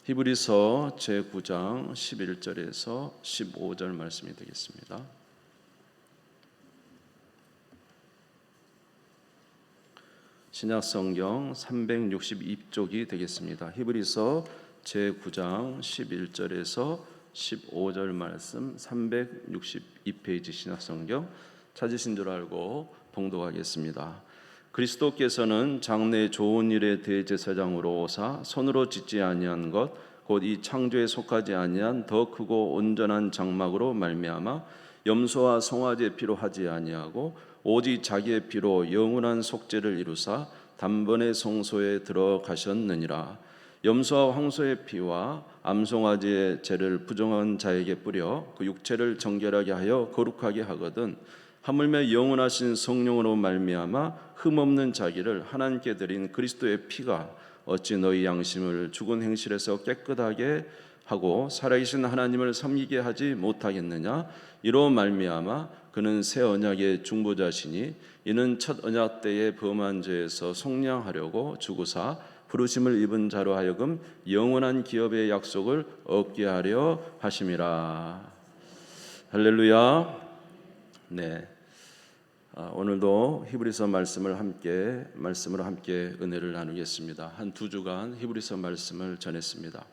히브리서 제9장 11절에서 15절 말씀이 되겠습니다. 신약성경 362쪽이 되겠습니다. 히브리서 제9장 11절에서 15절 말씀 362페이지 신약성경 찾으신 줄 알고 봉독하겠습니다. 그리스도께서는 장래 좋은 일의 대제사장으로 오사 손으로 짓지 아니한 것 곧 이 창조에 속하지 아니한 더 크고 온전한 장막으로 말미암아 염소와 송아지의 피로 하지 아니하고 오직 자기의 피로 영원한 속죄를 이루사 단번에 성소에 들어가셨느니라. 염소와 황소의 피와 암송아지의 죄를 부정한 자에게 뿌려 그 육체를 정결하게 하여 거룩하게 하거든 하물며 영원하신 성령으로 말미암아 흠없는 자기를 하나님께 드린 그리스도의 피가 어찌 너희 양심을 죽은 행실에서 깨끗하게 하고 살아계신 하나님을 섬기게 하지 못하겠느냐. 이로 말미암아 그는 새 언약의 중보자시니 이는 첫 언약 때의 범한 죄에서 속량하려고 죽으사 부르심을 입은 자로 하여금 영원한 기업의 약속을 얻게 하려 하심이라. 할렐루야. 네. 오늘도 히브리서 말씀으로 함께 은혜를 나누겠습니다. 한 두 주간 히브리서 말씀을 전했습니다.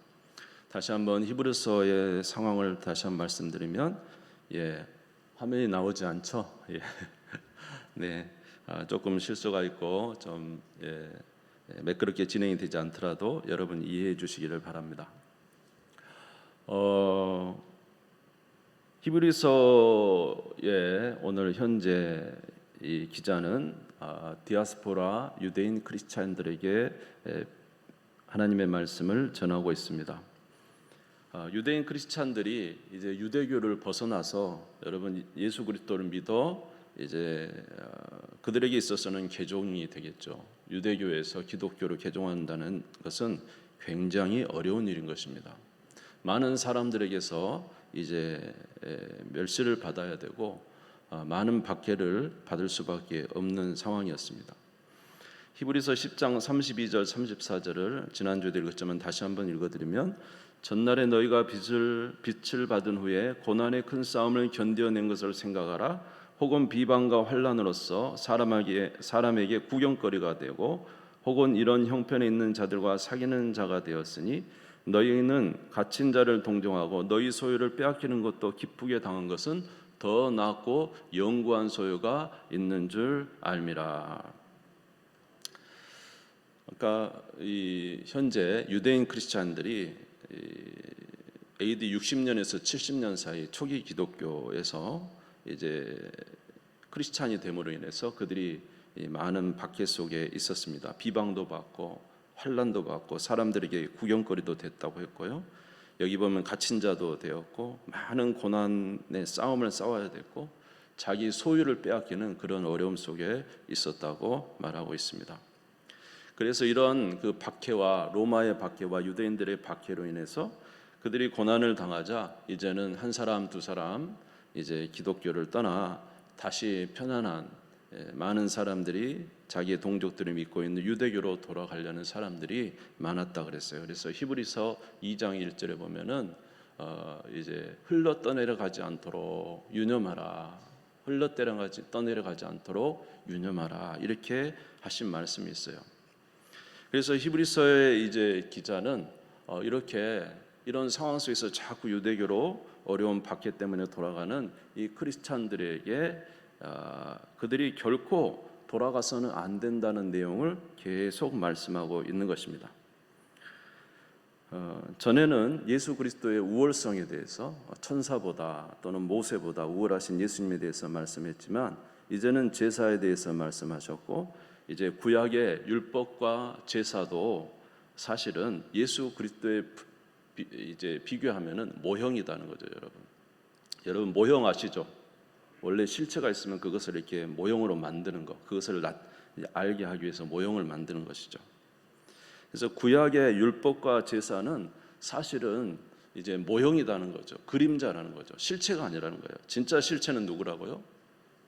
다시 한번 히브리서의 상황을 다시 한번 말씀드리면, 화면이 나오지 않죠? 네, 조금 실수가 있고 좀 매끄럽게 진행이 되지 않더라도 여러분 이해해 주시기를 바랍니다. 히브리서의 오늘 현재 이 기자는 디아스포라 유대인 크리스찬들에게 하나님의 말씀을 전하고 있습니다. 유대인 크리스찬들이 이제 유대교를 벗어나서 여러분 예수 그리스도를 믿어 이제 그들에게 있어서는 개종이 되겠죠. 유대교에서 기독교로 개종한다는 것은 굉장히 어려운 일인 것입니다. 많은 사람들에게서 이제 멸시를 받아야 되고 많은 박해를 받을 수밖에 없는 상황이었습니다. 히브리서 10장 32절 34절을 지난주에도 읽었지만 다시 한번 읽어드리면, 전날에 너희가 빛을 받은 후에 고난의 큰 싸움을 견뎌낸 것을 생각하라. 혹은 비방과 환난으로서 사람에게 구경거리가 되고 혹은 이런 형편에 있는 자들과 사귀는 자가 되었으니 너희는 갇힌 자를 동정하고 너희 소유를 빼앗기는 것도 기쁘게 당한 것은 더 낫고 영구한 소유가 있는 줄 알미라. 그러니까 이 현재 유대인 크리스찬들이 AD 60년에서 70년 사이 초기 기독교에서 이제 크리스찬이 됨으로 인해서 그들이 많은 박해 속에 있었습니다. 비방도 받고 환난도 받고 사람들에게 구경거리도 됐다고 했고요. 여기 보면 갇힌 자도 되었고 많은 고난의 싸움을 싸워야 됐고 자기 소유를 빼앗기는 그런 어려움 속에 있었다고 말하고 있습니다. 그래서 이런 그 박해와 로마의 박해와 유대인들의 박해로 인해서 그들이 고난을 당하자 이제는 한 사람 두 사람 이제 기독교를 떠나 다시 편안한 많은 사람들이 자기의 동족들을 믿고 있는 유대교로 돌아가려는 사람들이 많았다 그랬어요. 그래서 히브리서 2장 1절에 보면은 이제 흘러 떠내려가지 않도록 유념하라. 흘러 떠내려가지 않도록 유념하라. 이렇게 하신 말씀이 있어요. 그래서 히브리서의 이제 기자는 이렇게 이런 상황 속에서 자꾸 유대교로 어려운 박해 때문에 돌아가는 이 크리스찬들에게 그들이 결코 돌아가서는 안 된다는 내용을 계속 말씀하고 있는 것입니다. 전에는 예수 그리스도의 우월성에 대해서 천사보다 또는 모세보다 우월하신 예수님에 대해서 말씀했지만 이제는 제사에 대해서 말씀하셨고 이제 구약의 율법과 제사도 사실은 예수 그리스도에 이제 비교하면은 모형이라는 거죠, 여러분. 여러분 모형 아시죠? 원래 실체가 있으면 그것을 이렇게 모형으로 만드는 것, 그것을 알게 하기 위해서 모형을 만드는 것이죠. 그래서 구약의 율법과 제사는 사실은 이제 모형이라는 거죠. 그림자라는 거죠. 실체가 아니라는 거예요. 진짜 실체는 누구라고요?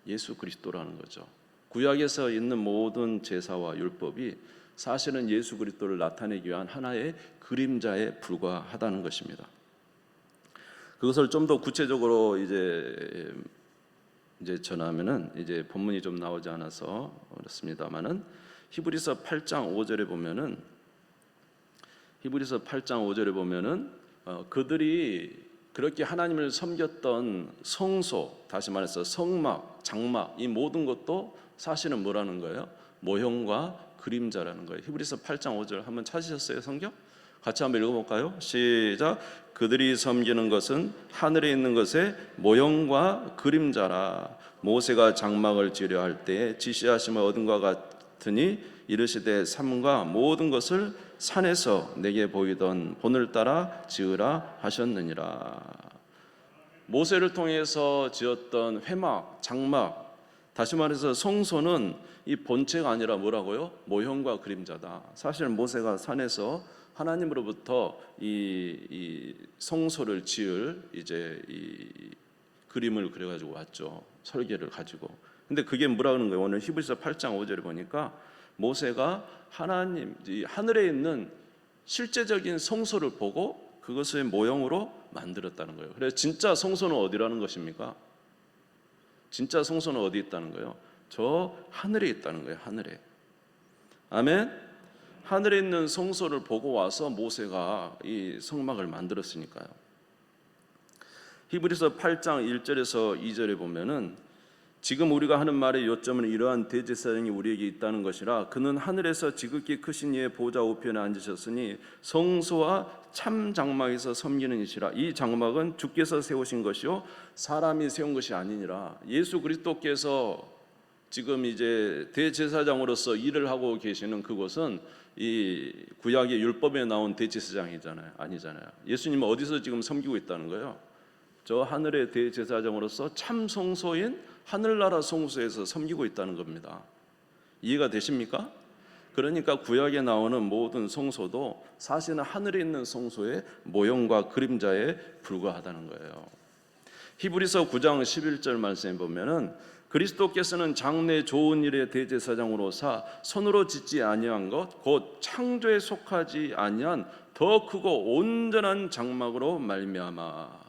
예수 그리스도라는 거죠. 구약에서 있는 모든 제사와 율법이 사실은 예수 그리스도를 나타내기 위한 하나의 그림자에 불과하다는 것입니다. 그것을 좀 더 구체적으로 이제 전하면은 이제 본문이 좀 나오지 않아서 그렇습니다만은 히브리서 8장 5절에 보면은 그들이 그렇게 하나님을 섬겼던 성소, 다시 말해서 성막, 장막, 이 모든 것도 사실은 뭐라는 거예요? 모형과 그림자라는 거예요. 히브리서 8장 5절 한번 찾으셨어요, 성경? 같이 한번 읽어볼까요? 시작. 그들이 섬기는 것은 하늘에 있는 것의 모형과 그림자라. 모세가 장막을 지으려 할 때에 지시하심을 얻은 것 같으니 이르시되 삼가 모든 것을 산에서 내게 보이던 본을 따라 지으라 하셨느니라. 모세를 통해서 지었던 회막, 장막, 다시 말해서 성소는 이 본체가 아니라 뭐라고요? 모형과 그림자다. 사실 모세가 산에서 하나님으로부터 이 성소를 지을 이제 이 그림을 그려가지고 왔죠. 설계를 가지고. 근데 그게 뭐라는 거예요? 오늘 히브리서 8장 5절에 보니까 모세가 하나님 하늘에 있는 실제적인 성소를 보고 그것을 모형으로 만들었다는 거예요. 그래서 진짜 성소는 어디라는 것입니까? 진짜 성소는 어디 있다는 거예요? 저 하늘에 있다는 거예요. 하늘에. 아멘. 하늘에 있는 성소를 보고 와서 모세가 이 성막을 만들었으니까요. 히브리서 8장 1절에서 2절에 보면은 지금 우리가 하는 말의 요점은 이러한 대제사장이 우리에게 있다는 것이라. 그는 하늘에서 지극히 크신 이의 보좌 우편에 앉으셨으니 성소와 참 장막에서 섬기는 이시라. 이 장막은 주께서 세우신 것이요 사람이 세운 것이 아니니라. 예수 그리스도께서 지금 이제 대제사장으로서 일을 하고 계시는 그곳은 이 구약의 율법에 나온 대제사장이잖아요. 아니잖아요. 예수님은 어디서 지금 섬기고 있다는 거예요? 저 하늘의 대제사장으로서 참 성소인 하늘나라 성소에서 섬기고 있다는 겁니다. 이해가 되십니까? 그러니까 구약에 나오는 모든 성소도 사실은 하늘에 있는 성소의 모형과 그림자에 불과하다는 거예요. 히브리서 9장 11절 말씀에 보면은 그리스도께서는 장래 좋은 일의 대제사장으로서 손으로 짓지 아니한 것 곧 창조에 속하지 아니한 더 크고 온전한 장막으로 말미암아.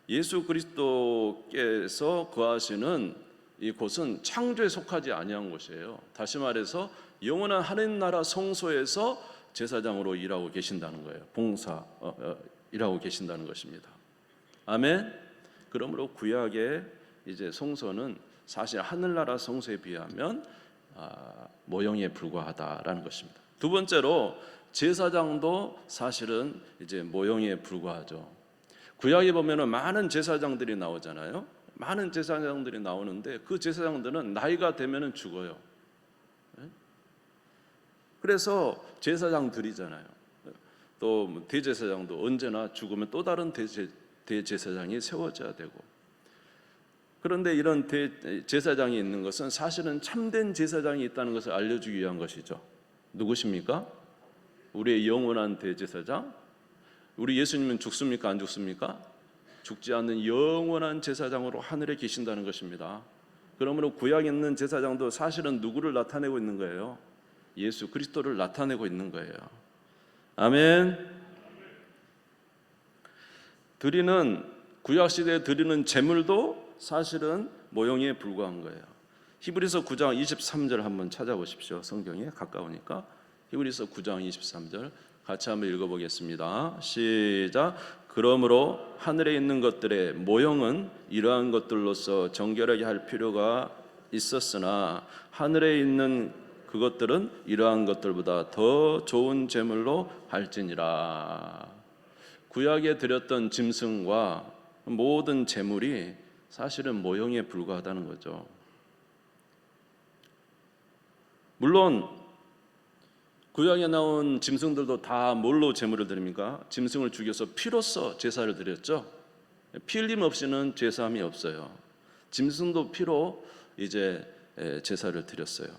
예수 그리스도께서 거하시는 이곳은 창조에 속하지 아니한 곳이에요. 다시 말해서 영원한 하나님 나라 성소에서 제사장으로 일하고 계신다는 거예요. 일하고 계신다는 것입니다. 아멘. 그러므로 구약의 이제 성소는 사실 하늘나라 성소에 비하면 모형에 불과하다라는 것입니다. 두 번째로 제사장도 사실은 이제 모형에 불과하죠. 구약에 보면은 많은 제사장들이 나오잖아요. 많은 제사장들이 나오는데 그 제사장들은 나이가 되면은 죽어요. 그래서 제사장들이잖아요. 또 대제사장도 언제나 죽으면 또 다른 대제사장이 세워져야 되고. 그런데 이런 제사장이 있는 것은 사실은 참된 제사장이 있다는 것을 알려주기 위한 것이죠. 누구십니까? 우리의 영원한 대제사장. 우리 예수님은 죽습니까? 안 죽습니까? 죽지 않는 영원한 제사장으로 하늘에 계신다는 것입니다. 그러므로 구약에 있는 제사장도 사실은 누구를 나타내고 있는 거예요? 예수 그리스도를 나타내고 있는 거예요. 아멘. 구약 시대에 드리는 제물도 사실은 모형에 불과한 거예요. 히브리서 9장 23절 한번 찾아보십시오. 성경에 가까우니까 히브리서 9장 23절 같이 한번 읽어보겠습니다. 시작. 그러므로 하늘에 있는 것들의 모형은 이러한 것들로서 정결하게 할 필요가 있었으나 하늘에 있는 그것들은 이러한 것들보다 더 좋은 제물로 할지니라. 구약에 드렸던 짐승과 모든 제물이 사실은 모형에 불과하다는 거죠. 물론 구약에 나온 짐승들도 다 뭘로 제물을 드립니까? 짐승을 죽여서 피로써 제사를 드렸죠. 피 흘림 없이는 제사함이 없어요. 짐승도 피로 이제 제사를 드렸어요.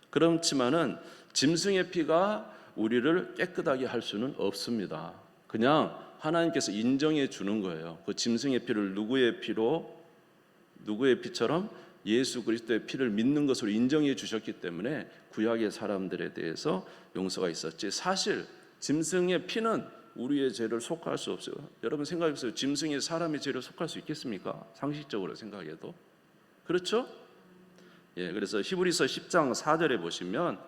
그렇지만은 짐승의 피가 우리를 깨끗하게 할 수는 없습니다. 그냥 하나님께서 인정해 주는 거예요. 그 짐승의 피를 누구의 피처럼 예수 그리스도의 피를 믿는 것으로 인정해 주셨기 때문에 구약의 사람들에 대해서 용서가 있었지, 사실 짐승의 피는 우리의 죄를 속할 수 없어요. 여러분 생각해 보세요. 짐승이 사람의 죄를 속할 수 있겠습니까? 상식적으로 생각해도. 그렇죠? 예, 그래서 히브리서 10장 4절에 보시면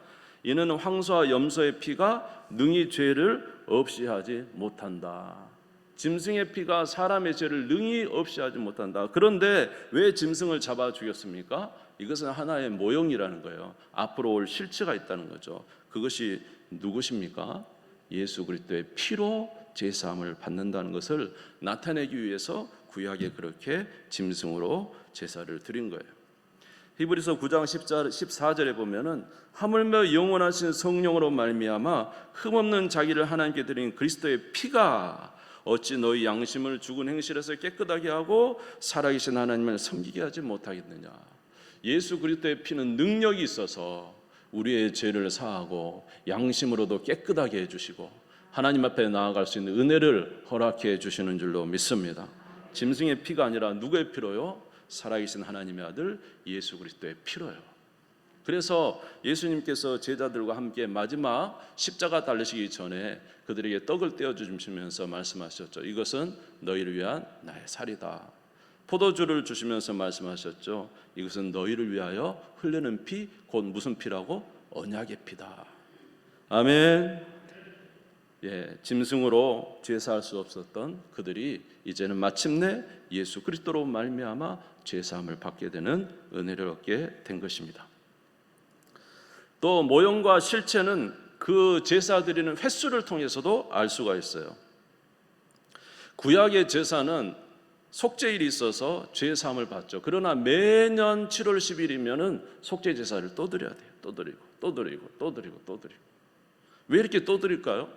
이는 황소와 염소의 피가 능히 죄를 없이 하지 못한다. 짐승의 피가 사람의 죄를 능히 없이 하지 못한다. 그런데 왜 짐승을 잡아 죽였습니까? 이것은 하나의 모형이라는 거예요. 앞으로 올 실체가 있다는 거죠. 그것이 누구십니까? 예수 그리스도의 피로 제사함을 받는다는 것을 나타내기 위해서 구약에 그렇게 짐승으로 제사를 드린 거예요. 히브리서 9장 14절에 보면은 하물며 영원하신 성령으로 말미암아 흠없는 자기를 하나님께 드린 그리스도의 피가 어찌 너희 양심을 죽은 행실에서 깨끗하게 하고 살아계신 하나님을 섬기게 하지 못하겠느냐. 예수 그리스도의 피는 능력이 있어서 우리의 죄를 사하고 양심으로도 깨끗하게 해주시고 하나님 앞에 나아갈 수 있는 은혜를 허락해 주시는 줄로 믿습니다. 짐승의 피가 아니라 누구의 피로요? 살아계신 하나님의 아들 예수 그리스도의 피로요. 그래서 예수님께서 제자들과 함께 마지막 십자가 달리시기 전에 그들에게 떡을 떼어 주시면서 말씀하셨죠. 이것은 너희를 위한 나의 살이다. 포도주를 주시면서 말씀하셨죠. 이것은 너희를 위하여 흘리는 피, 곧 무슨 피라고? 언약의 피다. 아멘. 예, 짐승으로 제사할 수 없었던 그들이 이제는 마침내 예수 그리스도로 말미암아 제사함을 받게 되는 은혜를 얻게 된 것입니다. 또 모형과 실체는 그 제사 드리는 횟수를 통해서도 알 수가 있어요. 구약의 제사는 속죄일이 있어서 제사함을 받죠. 그러나 매년 7월 10일이면은 속죄 제사를 또 드려야 돼요. 또 드리고 또 드리고 또 드리고 또 드리고. 왜 이렇게 또 드릴까요?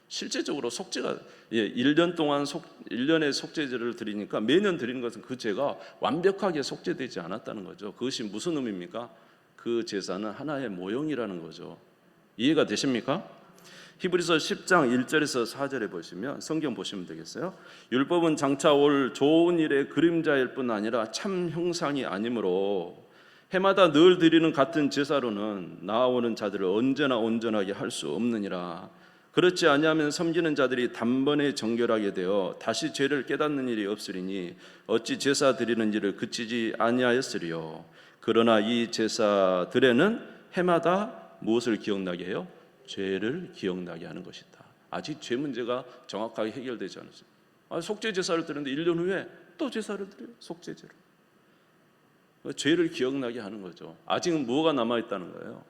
실제적으로 속죄가 1년 동안 1년의 속죄제를 드리니까 매년 드리는 것은 그 죄가 완벽하게 속죄되지 않았다는 거죠. 그것이 무슨 의미입니까? 그 제사는 하나의 모형이라는 거죠. 이해가 되십니까? 히브리서 10장 1절에서 4절에 보시면 성경 보시면 되겠어요. 율법은 장차 올 좋은 일의 그림자일 뿐 아니라 참 형상이 아니므로 해마다 늘 드리는 같은 제사로는 나아오는 자들을 언제나 온전하게 할 수 없느니라. 그렇지 아니하면 섬기는 자들이 단번에 정결하게 되어 다시 죄를 깨닫는 일이 없으리니 어찌 제사 드리는 일을 그치지 아니하였으리요. 그러나 이 제사들에는 해마다 무엇을 기억나게 해요? 죄를 기억나게 하는 것이다. 아직 죄 문제가 정확하게 해결되지 않았어요. 속죄 제사를 드리는데 1년 후에 또 제사를 드려요. 속죄제로. 죄를 기억나게 하는 거죠. 아직은 뭐가 남아있다는 거예요?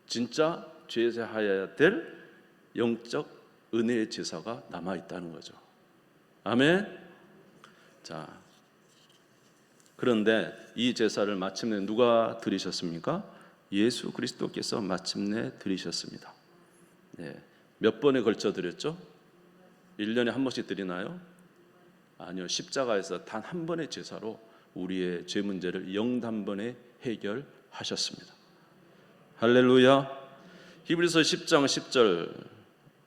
진짜 제사해야 될 영적 은혜의 제사가 남아있다는 거죠. 아멘. 자, 그런데 이 제사를 마침내 누가 드리셨습니까? 예수 그리스도께서 마침내 드리셨습니다. 네. 몇 번에 걸쳐 드렸죠? 1년에 한 번씩 드리나요? 아니요. 십자가에서 단 한 번의 제사로 우리의 죄 문제를 영단번에 해결하셨습니다. 할렐루야. 히브리서 10장 10절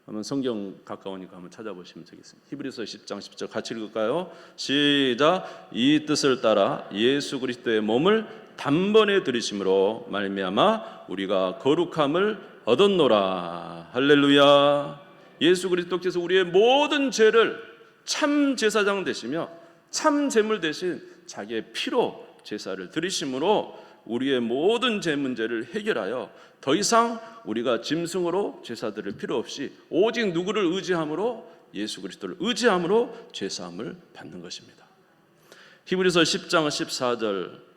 한번 성경 가까우니까 한번 찾아보시면 되겠습니다. 히브리서 10장 10절 같이 읽을까요? 시작. 이 뜻을 따라 예수 그리스도의 몸을 단번에 들이심으로 말미암아 우리가 거룩함을 얻었노라. 할렐루야. 예수 그리스도께서 우리의 모든 죄를 참 제사장 되시며 참 제물 대신 자기의 피로 제사를 드리심으로 우리의 모든 죄 문제를 해결하여 더 이상 우리가 짐승으로 제사 드릴 필요 없이 오직 누구를 의지함으로? 예수 그리스도를 의지함으로 제사함을 받는 것입니다. 히브리서 10장 14절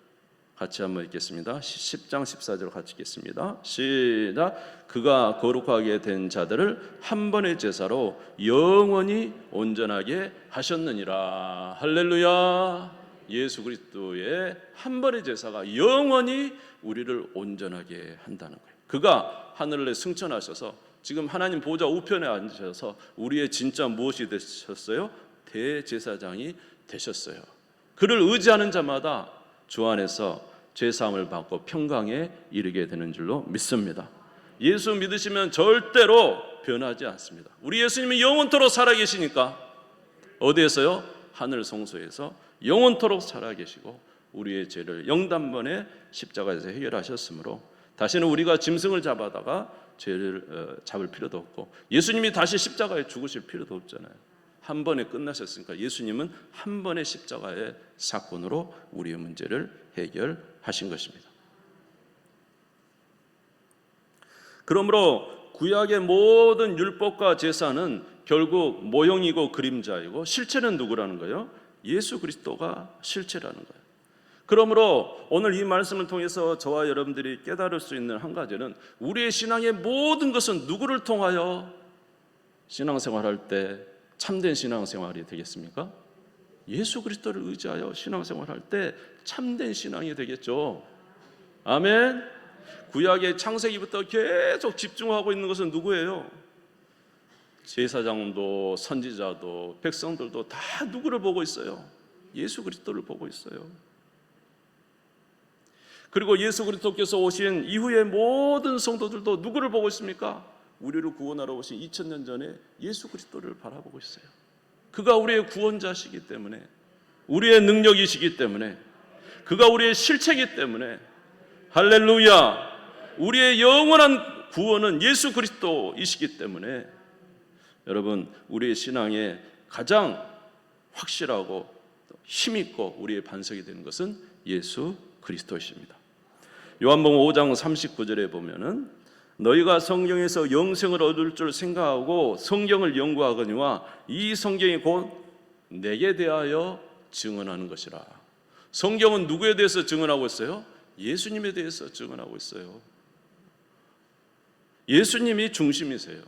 같이 한번 읽겠습니다. 10장 14절 같이 읽겠습니다. 시작. 그가 거룩하게 된 자들을 한 번의 제사로 영원히 온전하게 하셨느니라. 할렐루야. 예수 그리스도의 한 번의 제사가 영원히 우리를 온전하게 한다는 거예요. 그가 하늘에 승천하셔서 지금 하나님 보좌 우편에 앉으셔서 우리의 진짜 무엇이 되셨어요? 대제사장이 되셨어요. 그를 의지하는 자마다 주 안에서 죄사함을 받고 평강에 이르게 되는 줄로 믿습니다. 예수 믿으시면 절대로 변하지 않습니다. 우리 예수님은 영원토록 살아계시니까 어디에서요? 하늘 성소에서 영원토록 살아계시고 우리의 죄를 영단번에 십자가에서 해결하셨으므로 다시는 우리가 짐승을 잡아다가 죄를 잡을 필요도 없고, 예수님이 다시 십자가에 죽으실 필요도 없잖아요. 한 번에 끝나셨으니까 예수님은 한 번의 십자가의 사건으로 우리의 문제를 해결하신 것입니다. 그러므로 구약의 모든 율법과 제사는 결국 모형이고 그림자이고 실체는 누구라는 거예요? 예수 그리스도가 실체라는 거예요. 그러므로 오늘 이 말씀을 통해서 저와 여러분들이 깨달을 수 있는 한 가지는, 우리의 신앙의 모든 것은 누구를 통하여 신앙생활할 때 참된 신앙생활이 되겠습니까? 예수 그리스도를 의지하여 신앙생활할 때 참된 신앙이 되겠죠. 아멘. 구약의 창세기부터 계속 집중하고 있는 것은 누구예요? 제사장도 선지자도 백성들도 다 누구를 보고 있어요? 예수 그리스도를 보고 있어요. 그리고 예수 그리스도께서 오신 이후의 모든 성도들도 누구를 보고 있습니까? 우리를 구원하러 오신 2000년 전에 예수 그리스도를 바라보고 있어요. 그가 우리의 구원자시기 때문에, 우리의 능력이시기 때문에, 그가 우리의 실체이기 때문에, 할렐루야! 우리의 영원한 구원은 예수 그리스도이시기 때문에, 여러분, 우리의 신앙에 가장 확실하고 힘있고 우리의 반석이 되는 것은 예수 그리스도이십니다. 요한복음 5장 39절에 보면은, 너희가 성경에서 영생을 얻을 줄 생각하고 성경을 연구하거니와 이 성경이 곧 내게 대하여 증언하는 것이라. 성경은 누구에 대해서 증언하고 있어요? 예수님에 대해서 증언하고 있어요. 예수님이 중심이세요.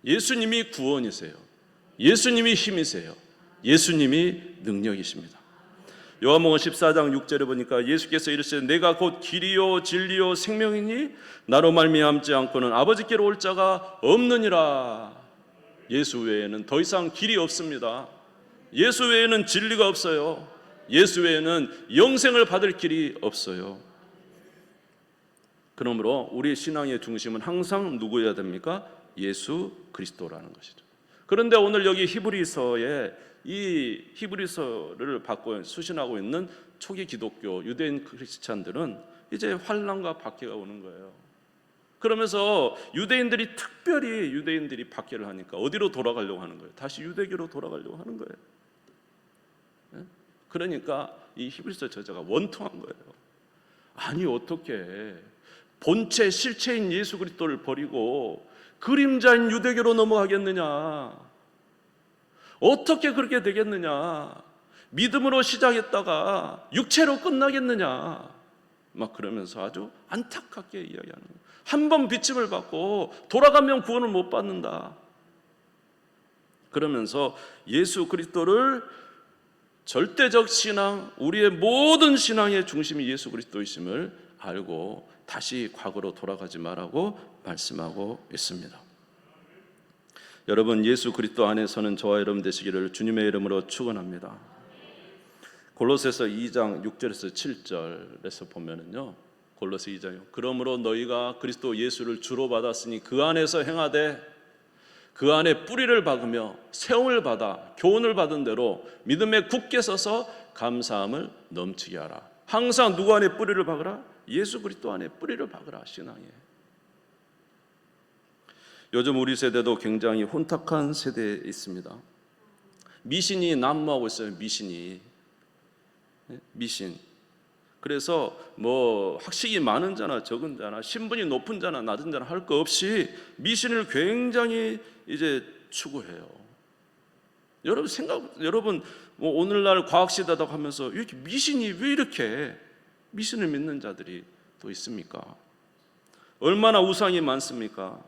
예수님이 구원이세요. 예수님이 힘이세요. 예수님이 능력이십니다. 요한복음 14장 6절에 보니까 예수께서 이르시되 내가 곧 길이요 진리요 생명이니 나로 말미암지 않고는 아버지께로 올 자가 없느니라. 예수 외에는 더 이상 길이 없습니다. 예수 외에는 진리가 없어요. 예수 외에는 영생을 받을 길이 없어요. 그러므로 우리의 신앙의 중심은 항상 누구여야 됩니까? 예수 그리스도라는 것이죠. 그런데 오늘 여기 히브리서에 이 히브리서를 받고 수신하고 있는 초기 기독교 유대인 크리스찬들은 이제 환난과 박해가 오는 거예요. 그러면서 유대인들이 박해를 하니까 어디로 돌아가려고 하는 거예요? 다시 유대교로 돌아가려고 하는 거예요. 그러니까 이 히브리서 저자가 원통한 거예요. 아니, 어떻게 본체 실체인 예수 그리스도를 버리고 그림자인 유대교로 넘어가겠느냐? 어떻게 그렇게 되겠느냐? 믿음으로 시작했다가 육체로 끝나겠느냐? 막 그러면서 아주 안타깝게 이야기하는 거예요. 한 번 비침을 받고 돌아가면 구원을 못 받는다. 그러면서 예수 그리스도를 절대적 신앙, 우리의 모든 신앙의 중심이 예수 그리스도이심을 알고 다시 과거로 돌아가지 말라고 말씀하고 있습니다. 여러분, 예수 그리스도 안에서는 저와 여러분 되시기를 주님의 이름으로 축원합니다. 골로새서 2장 6절에서 7절에서 보면은요, 골로새 2장이요. 그러므로 너희가 그리스도 예수를 주로 받았으니 그 안에서 행하되 그 안에 뿌리를 박으며 세움을 받아 교훈을 받은 대로 믿음에 굳게 서서 감사함을 넘치게 하라. 항상 누구 안에 뿌리를 박으라? 예수 그리스도 안에 뿌리를 박으라. 신앙에. 요즘 우리 세대도 굉장히 혼탁한 세대에 있습니다. 미신이 난무하고 있어요. 미신. 그래서 뭐 학식이 많은 자나 적은 자나 신분이 높은 자나 낮은 자나 할 거 없이 미신을 굉장히 이제 추구해요. 여러분 뭐 오늘날 과학 시대다 하면서 이렇게 미신이 왜 이렇게 미신을 믿는 자들이 또 있습니까? 얼마나 우상이 많습니까?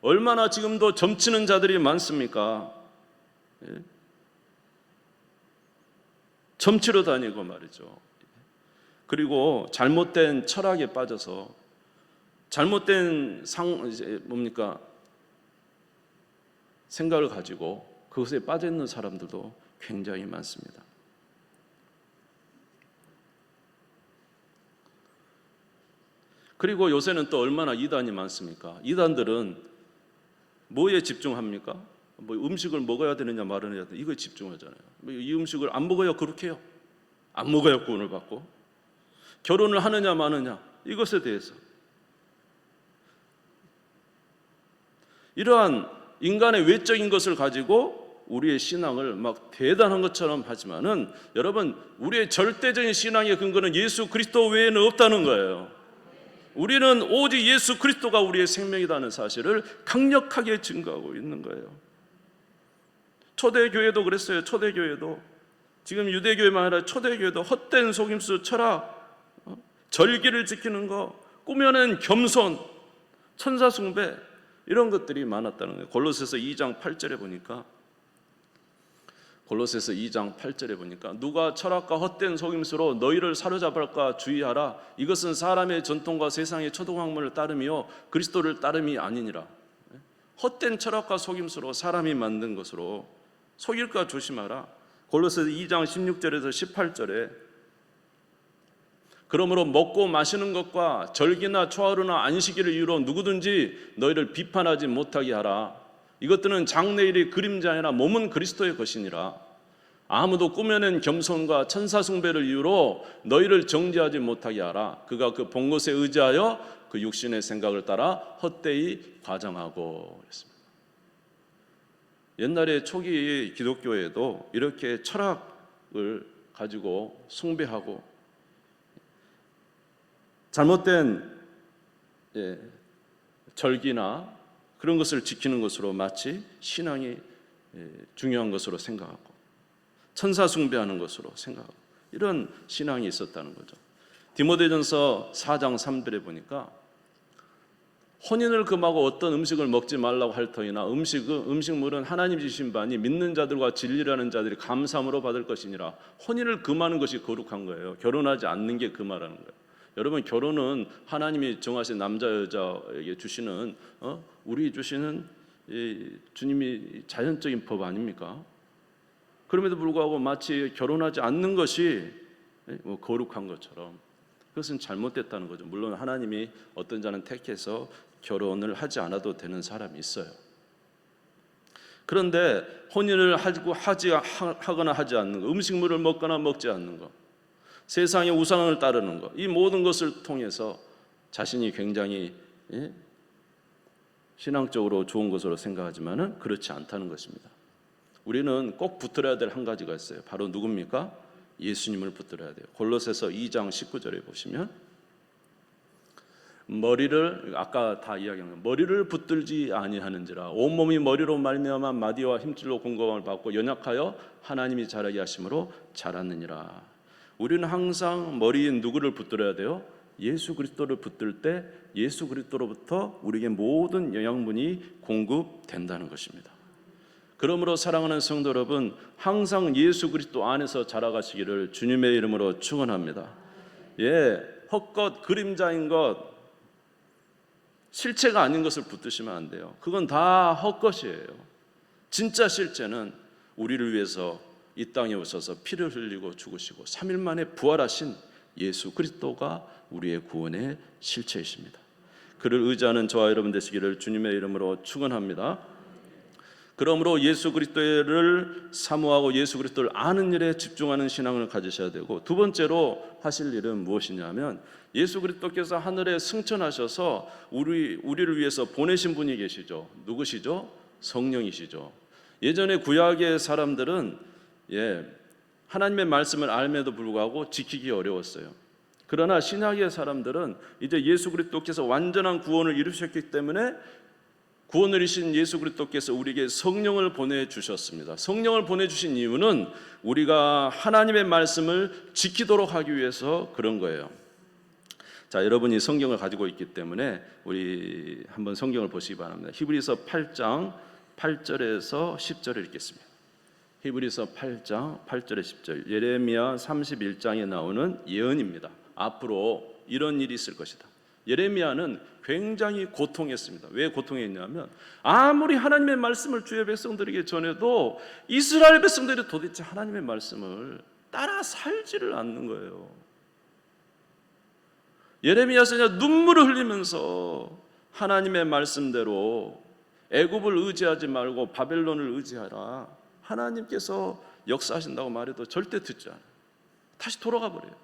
얼마나 지금도 점치는 자들이 많습니까? 예? 점치러 다니고 말이죠. 그리고 잘못된 철학에 빠져서 잘못된 생각을 가지고 그것에 빠져 있는 사람들도 굉장히 많습니다. 그리고 요새는 또 얼마나 이단이 많습니까? 이단들은 뭐에 집중합니까? 뭐 음식을 먹어야 되느냐 말아야 되느냐 이거에 집중하잖아요. 이 음식을 안 먹어야 거룩해요. 안 먹어야 구원을 받고, 결혼을 하느냐 마느냐 이것에 대해서 이러한 인간의 외적인 것을 가지고 우리의 신앙을 막 대단한 것처럼 하지만은, 여러분, 우리의 절대적인 신앙의 근거는 예수 그리스도 외에는 없다는 거예요. 우리는 오직 예수 그리스도가 우리의 생명이라는 사실을 강력하게 증거하고 있는 거예요. 초대교회도 그랬어요. 초대교회도, 지금 유대교회만 아니라 초대교회도 헛된 속임수, 철학, 절기를 지키는 거, 꾸며낸 겸손, 천사 숭배, 이런 것들이 많았다는 거예요. 골로새서 2장 8절에 보니까, 골로새서 2장 8절에 보니까 누가 철학과 헛된 속임수로 너희를 사로잡을까 주의하라. 이것은 사람의 전통과 세상의 초등학문을 따름이요 그리스도를 따름이 아니니라. 헛된 철학과 속임수로 사람이 만든 것으로 속일까 조심하라. 골로새서 2장 16절에서 18절에 그러므로 먹고 마시는 것과 절기나 초하루나 안식일을 이유로 누구든지 너희를 비판하지 못하게 하라. 이것들은 장래일의 그림자이나 몸은 그리스도의 것이니라. 아무도 꾸며낸 겸손과 천사 숭배를 이유로 너희를 정죄하지 못하게 하라. 그가 그 본 것에 의지하여 그 육신의 생각을 따라 헛되이 과장하고 그랬습니다. 옛날에 초기 기독교에도 이렇게 철학을 가지고 숭배하고 잘못된 절기나 그런 것을 지키는 것으로 마치 신앙이 중요한 것으로 생각하고 천사 숭배하는 것으로 생각하고 이런 신앙이 있었다는 거죠. 디모데전서 4장 3절에 보니까 혼인을 금하고 어떤 음식을 먹지 말라고 할 터이나 음식물은 하나님 주신 바니 믿는 자들과 진리라는 자들이 감사함으로 받을 것이니라. 혼인을 금하는 것이 거룩한 거예요. 결혼하지 않는 게 금하라는 거예요. 여러분, 결혼은 하나님이 정하신 남자 여자에게 주시는 우리 주시는 주님이 자연적인 법 아닙니까? 그럼에도 불구하고 마치 결혼하지 않는 것이 거룩한 것처럼, 그것은 잘못됐다는 거죠. 물론 하나님이 어떤 자는 택해서 결혼을 하지 않아도 되는 사람이 있어요. 그런데 혼인을 하거나 하지 않는 것, 음식물을 먹거나 먹지 않는 것, 세상의 우상을 따르는 것, 이 모든 것을 통해서 자신이 굉장히 신앙적으로 좋은 것으로 생각하지만은 그렇지 않다는 것입니다. 우리는 꼭 붙들어야 될 한 가지가 있어요. 바로 누굽니까? 예수님을 붙들어야 돼요. 골로새서 2장 19절에 보시면 머리를, 아까 다 이야기한 거, 머리를 붙들지 아니하는지라 온몸이 머리로 말미암아 마디와 힘줄로 공급함을 받고 연약하여 하나님이 자라게 하심으로 자랐느니라. 우리는 항상 머리인 누구를 붙들어야 돼요? 예수 그리스도를 붙들 때 예수 그리스도로부터 우리에게 모든 영양분이 공급된다는 것입니다. 그러므로 사랑하는 성도 여러분, 항상 예수 그리스도 안에서 자라가시기를 주님의 이름으로 축원합니다. 헛것, 그림자인 것, 실체가 아닌 것을 붙드시면 안 돼요. 그건 다 헛것이에요. 진짜 실체는 우리를 위해서 이 땅에 오셔서 피를 흘리고 죽으시고 3일 만에 부활하신 예수 그리스도가 우리의 구원의 실체이십니다. 그를 의지하는 저와 여러분 되시기를 주님의 이름으로 축원합니다. 그러므로 예수 그리스도를 사모하고 예수 그리스도를 아는 일에 집중하는 신앙을 가지셔야 되고, 두 번째로 하실 일은 무엇이냐면 예수 그리스도께서 하늘에 승천하셔서 우리를 위해서 보내신 분이 계시죠. 누구시죠? 성령이시죠. 예전에 구약의 사람들은 하나님의 말씀을 알면도 불구하고 지키기 어려웠어요. 그러나 신약의 사람들은 이제 예수 그리스도께서 완전한 구원을 이루셨기 때문에 구원을 이루신 예수 그리스도께서 우리에게 성령을 보내주셨습니다. 성령을 보내주신 이유는 우리가 하나님의 말씀을 지키도록 하기 위해서 그런 거예요. 자, 여러분이 성경을 가지고 있기 때문에 우리 한번 성경을 보시기 바랍니다. 히브리서 8장 8절에서 10절을 읽겠습니다. 히브리서 8장 8절에 10절, 예레미야 31장에 나오는 예언입니다. 앞으로 이런 일이 있을 것이다. 예레미야는 굉장히 고통했습니다. 왜 고통했냐면 아무리 하나님의 말씀을 주의 백성들에게 전해도 이스라엘 백성들이 도대체 하나님의 말씀을 따라 살지를 않는 거예요. 예레미야 선지자가 눈물을 흘리면서 하나님의 말씀대로 애굽을 의지하지 말고 바벨론을 의지하라. 하나님께서 역사하신다고 말해도 절대 듣지 않아요. 다시 돌아가 버려요.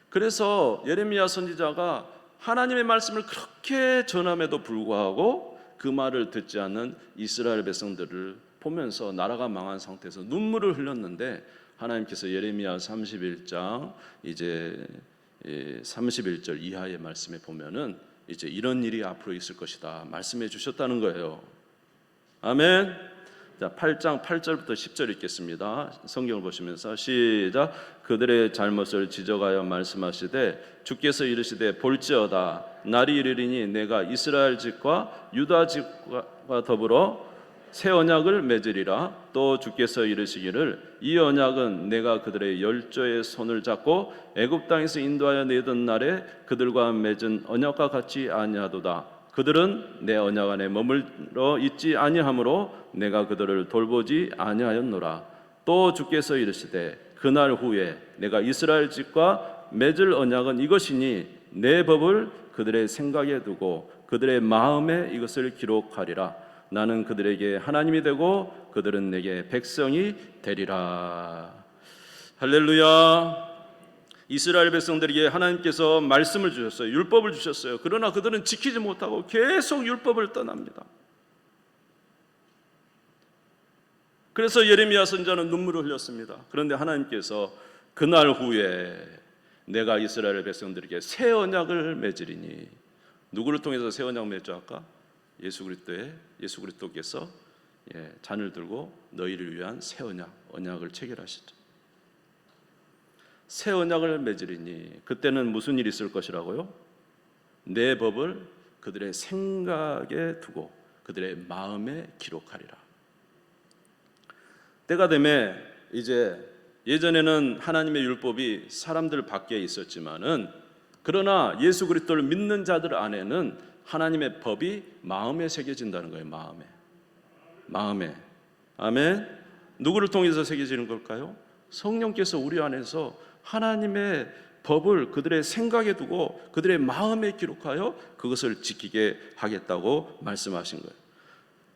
그래서 예레미야 선지자가 하나님의 말씀을 그렇게 전함에도 불구하고 그 말을 듣지 않는 이스라엘 백성들을 보면서 나라가 망한 상태에서 눈물을 흘렸는데, 하나님께서 예레미야 31장 이제 31절 이하의 말씀에 보면은 이제 이런 일이 앞으로 있을 것이다 말씀해 주셨다는 거예요. 아멘. 자, 8장 8절부터 10절 읽겠습니다. 성경을 보시면서 시작. 그들의 잘못을 지적하여 말씀하시되 주께서 이르시되 볼지어다 날이 이르리니 내가 이스라엘 집과 유다 집과 더불어 새 언약을 맺으리라. 또 주께서 이르시기를 이 언약은 내가 그들의 열조의 손을 잡고 애굽 땅에서 인도하여 내던 날에 그들과 맺은 언약과 같이 아니하도다. 그들은 내 언약 안에 머물러 있지 아니하므로 내가 그들을 돌보지 아니하였노라. 또 주께서 이르시되 그날 후에 내가 이스라엘 집과 맺을 언약은 이것이니 내 법을 그들의 생각에 두고 그들의 마음에 이것을 기록하리라. 나는 그들에게 하나님이 되고 그들은 내게 백성이 되리라. 할렐루야. 이스라엘 백성들에게 하나님께서 말씀을 주셨어요. 율법을 주셨어요. 그러나 그들은 지키지 못하고 계속 율법을 떠납니다. 그래서 예레미야 선지자는 눈물을 흘렸습니다. 그런데 하나님께서 그날 후에 내가 이스라엘 백성들에게 새 언약을 맺으리니, 누구를 통해서 새 언약을 맺죠 아까? 예수 그리스도께서 잔을 들고 너희를 위한 새 언약을 체결하시죠. 새 언약을 맺으리니, 그때는 무슨 일이 있을 것이라고요? 내 법을 그들의 생각에 두고 그들의 마음에 기록하리라. 때가 되면 이제 예전에는 하나님의 율법이 사람들 밖에 있었지만은, 그러나 예수 그리스도를 믿는 자들 안에는 하나님의 법이 마음에 새겨진다는 거예요. 마음에. 아멘. 누구를 통해서 새겨지는 걸까요? 성령께서 우리 안에서 하나님의 법을 그들의 생각에 두고 그들의 마음에 기록하여 그것을 지키게 하겠다고 말씀하신 거예요.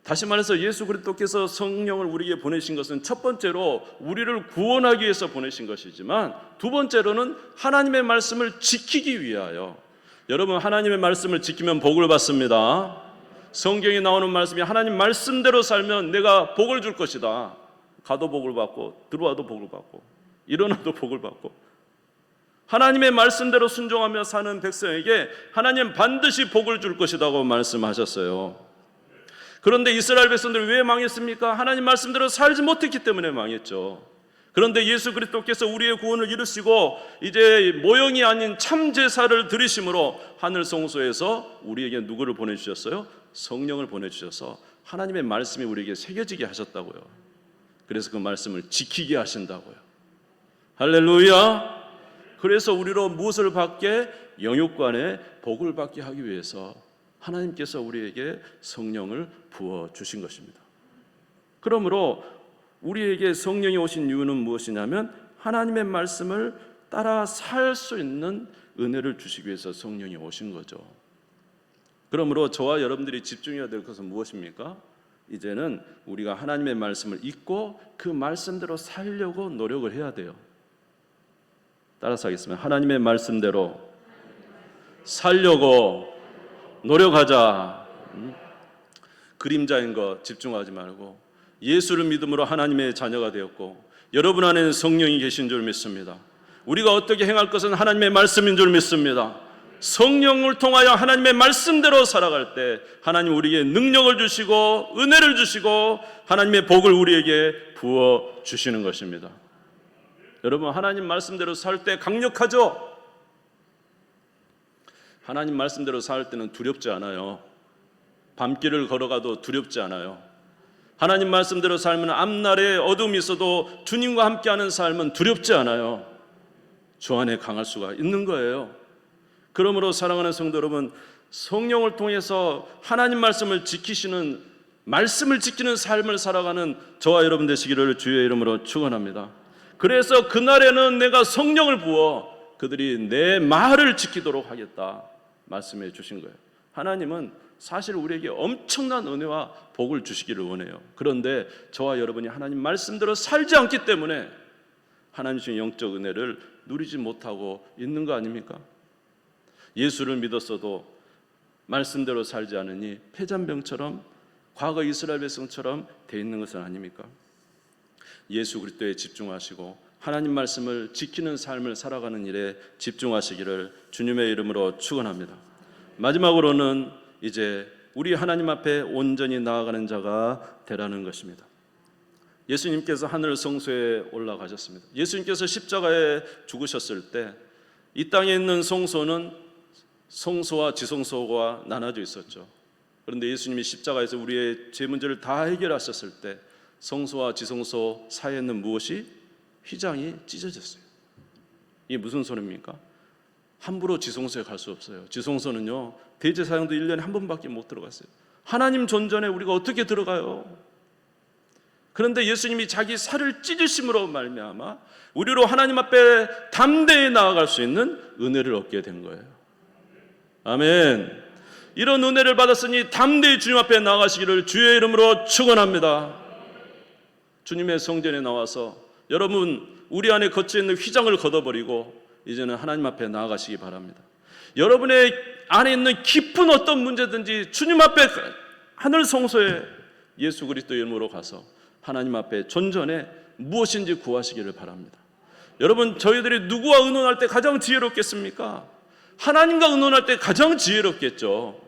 다시 말해서 예수 그리스도께서 성령을 우리에게 보내신 것은 첫 번째로 우리를 구원하기 위해서 보내신 것이지만, 두 번째로는 하나님의 말씀을 지키기 위하여. 여러분, 하나님의 말씀을 지키면 복을 받습니다. 성경에 나오는 말씀이 하나님 말씀대로 살면 내가 복을 줄 것이다. 가도 복을 받고 들어와도 복을 받고 일어나도 복을 받고, 하나님의 말씀대로 순종하며 사는 백성에게 하나님 반드시 복을 줄 것이라고 말씀하셨어요. 그런데 이스라엘 백성들이 왜 망했습니까? 하나님 말씀대로 살지 못했기 때문에 망했죠. 그런데 예수 그리스도께서 우리의 구원을 이루시고 이제 모형이 아닌 참 제사를 드리심으로 하늘 성소에서 우리에게 누구를 보내주셨어요? 성령을 보내주셔서 하나님의 말씀이 우리에게 새겨지게 하셨다고요. 그래서 그 말씀을 지키게 하신다고요. 할렐루야. 그래서 우리로 무엇을 받게? 영육간에 복을 받게 하기 위해서 하나님께서 우리에게 성령을 부어주신 것입니다. 그러므로 우리에게 성령이 오신 이유는 무엇이냐면 하나님의 말씀을 따라 살 수 있는 은혜를 주시기 위해서 성령이 오신 거죠. 그러므로 저와 여러분들이 집중해야 될 것은 무엇입니까? 이제는 우리가 하나님의 말씀을 읽고 그 말씀대로 살려고 노력을 해야 돼요. 따라서 하겠습니다. 하나님의 말씀대로 살려고 노력하자. 그림자인 것 집중하지 말고 예수를 믿음으로 하나님의 자녀가 되었고 여러분 안에는 성령이 계신 줄 믿습니다. 우리가 어떻게 행할 것은 하나님의 말씀인 줄 믿습니다. 성령을 통하여 하나님의 말씀대로 살아갈 때 하나님 우리에게 능력을 주시고 은혜를 주시고 하나님의 복을 우리에게 부어 주시는 것입니다. 여러분, 하나님 말씀대로 살 때 강력하죠? 하나님 말씀대로 살 때는 두렵지 않아요. 밤길을 걸어가도 두렵지 않아요. 하나님 말씀대로 살면 앞날에 어둠이 있어도 주님과 함께하는 삶은 두렵지 않아요. 주 안에 강할 수가 있는 거예요. 그러므로 사랑하는 성도 여러분, 성령을 통해서 하나님 말씀을 지키시는, 말씀을 지키는 삶을 살아가는 저와 여러분 되시기를 주의 이름으로 축원합니다. 그래서 그날에는 내가 성령을 부어 그들이 내 말을 지키도록 하겠다 말씀해 주신 거예요. 하나님은 사실 우리에게 엄청난 은혜와 복을 주시기를 원해요. 그런데 저와 여러분이 하나님 말씀대로 살지 않기 때문에 하나님 주신 영적 은혜를 누리지 못하고 있는 거 아닙니까? 예수를 믿었어도 말씀대로 살지 않으니 폐잔병처럼 과거 이스라엘 백성처럼 돼 있는 것은 아닙니까? 예수 그리스도에 집중하시고 하나님 말씀을 지키는 삶을 살아가는 일에 집중하시기를 주님의 이름으로 축원합니다. 마지막으로는 이제 우리 하나님 앞에 온전히 나아가는 자가 되라는 것입니다. 예수님께서 하늘 성소에 올라가셨습니다. 예수님께서 십자가에 죽으셨을 때 이 땅에 있는 성소는 성소와 지성소가 나눠져 있었죠. 그런데 예수님이 십자가에서 우리의 죄 문제를 다 해결하셨을 때 성소와 지성소 사이에 있는 무엇이? 휘장이 찢어졌어요. 이게 무슨 소리입니까? 함부로 지성소에 갈 수 없어요. 지성소는요, 대제사장도 1년에 한 번밖에 못 들어갔어요. 하나님 존전에 우리가 어떻게 들어가요? 그런데 예수님이 자기 살을 찢으심으로 말미암아 우리로 하나님 앞에 담대히 나아갈 수 있는 은혜를 얻게 된 거예요. 아멘. 이런 은혜를 받았으니 담대히 주님 앞에 나아가시기를 주의 이름으로 축원합니다. 주님의 성전에 나와서 여러분 우리 안에 걷혀 있는 휘장을 걷어버리고 이제는 하나님 앞에 나아가시기 바랍니다. 여러분의 안에 있는 깊은 어떤 문제든지 주님 앞에 하늘 성소에 예수 그리스도 이름으로 가서 하나님 앞에 존전에 무엇인지 구하시기를 바랍니다. 여러분 저희들이 누구와 의논할 때 가장 지혜롭겠습니까? 하나님과 의논할 때 가장 지혜롭겠죠.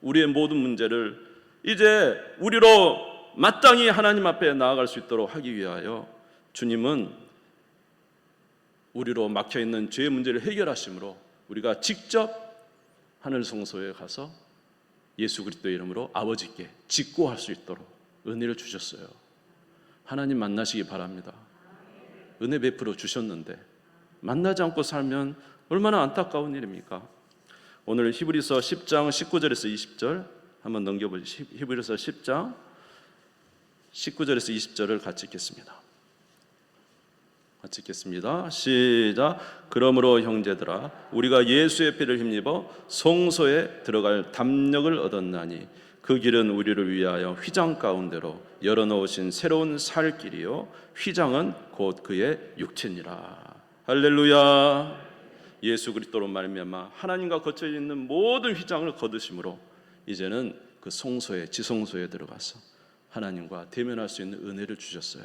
우리의 모든 문제를 이제 우리로 마땅히 하나님 앞에 나아갈 수 있도록 하기 위하여 주님은 우리로 막혀있는 죄의 문제를 해결하심으로 우리가 직접 하늘 성소에 가서 예수 그리스도의 이름으로 아버지께 직고할 수 있도록 은혜를 주셨어요. 하나님 만나시기 바랍니다. 은혜 베풀어 주셨는데 만나지 않고 살면 얼마나 안타까운 일입니까? 오늘 히브리서 10장 19절에서 20절 한번 넘겨보시죠. 히브리서 10장 19절에서 20절을 같이 읽겠습니다. 같이 읽겠습니다. 시작. 그러므로 형제들아 우리가 예수의 피를 힘입어 성소에 들어갈 담력을 얻었나니 그 길은 우리를 위하여 휘장 가운데로 열어놓으신 새로운 살 길이요 휘장은 곧 그의 육체니라. 할렐루야. 예수 그리스도로 말미암아 하나님과 거쳐 있는 모든 휘장을 거두심으로 이제는 그 성소에 지성소에 들어가서 하나님과 대면할 수 있는 은혜를 주셨어요.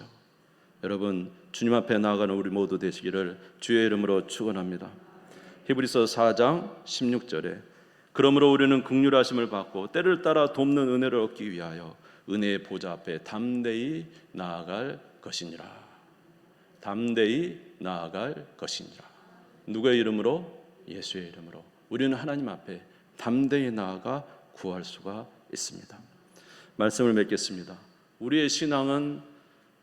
여러분 주님 앞에 나아가는 우리 모두 되시기를 주의 이름으로 축원합니다. 히브리서 4장 16절에 그러므로 우리는 긍휼하심을 받고 때를 따라 돕는 은혜를 얻기 위하여 은혜의 보좌 앞에 담대히 나아갈 것이니라. 담대히 나아갈 것이니라. 누구의 이름으로? 예수의 이름으로 우리는 하나님 앞에 담대히 나아가 구할 수가 있습니다. 말씀을 맺겠습니다. 우리의 신앙은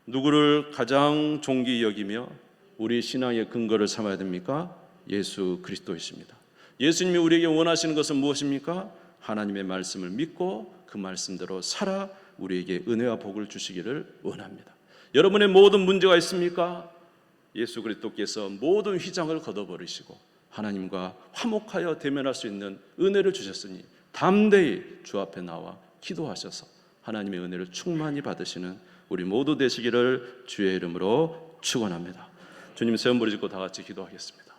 누구를 가장 존귀히 여기며 우리 신앙의 근거를 삼아야 됩니까? 예수 그리스도이십니다. 예수님이 우리에게 원하시는 것은 무엇입니까? 하나님의 말씀을 믿고 그 말씀대로 살아 우리에게 은혜와 복을 주시기를 원합니다. 여러분의 모든 문제가 있습니까? 예수 그리스도께서 모든 휘장을 걷어버리시고 하나님과 화목하여 대면할 수 있는 은혜를 주셨으니 담대히 주 앞에 나와 기도하셔서 하나님의 은혜를 충만히 받으시는 우리 모두 되시기를 주의 이름으로 축원합니다. 주님 세 번 부르짖고 다 같이 기도하겠습니다.